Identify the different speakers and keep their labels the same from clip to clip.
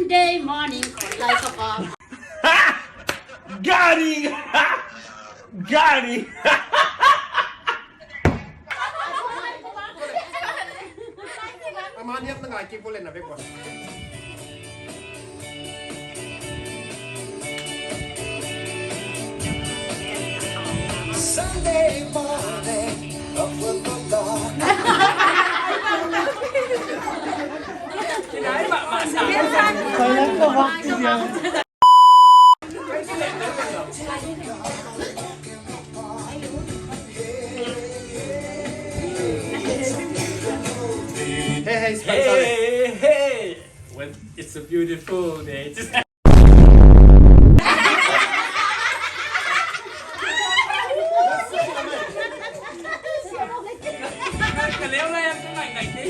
Speaker 1: Sunday morning 來熟啊
Speaker 2: Got him! Got him!
Speaker 3: Aman, na nga, keep ulit na, big one.
Speaker 4: Sunday morning, up with the dawn.
Speaker 3: Hey,
Speaker 2: Hey! When it's a beautiful day. Just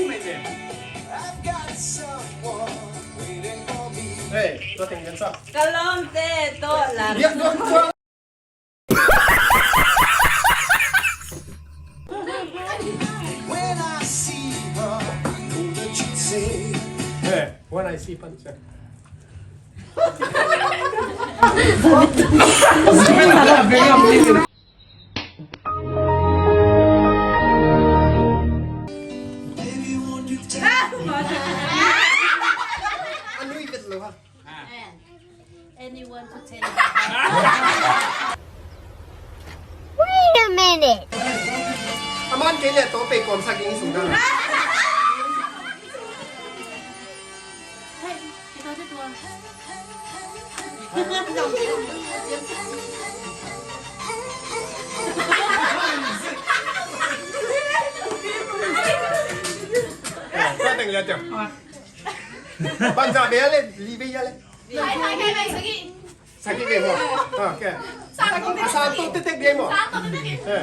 Speaker 4: I've got someone waiting for me.
Speaker 3: Hey, tôi thành nhân sao?
Speaker 1: Kalom te to lang
Speaker 3: Dạ, tôi.
Speaker 4: When I see her, know that you'd say,
Speaker 3: Hey, when I see punch.
Speaker 4: baby, won't you take
Speaker 3: Ano ikit lo ha?
Speaker 1: anyone to tell
Speaker 5: Wait a minute.
Speaker 3: Aman, kailan to pe kon sa king sundan.
Speaker 1: hey ito ito
Speaker 3: Tôi thành nhân chậm. Bạn giờ bé lên, li bây giờ lên. Saki game mo. Okay. Sa to titik game mo. Eh.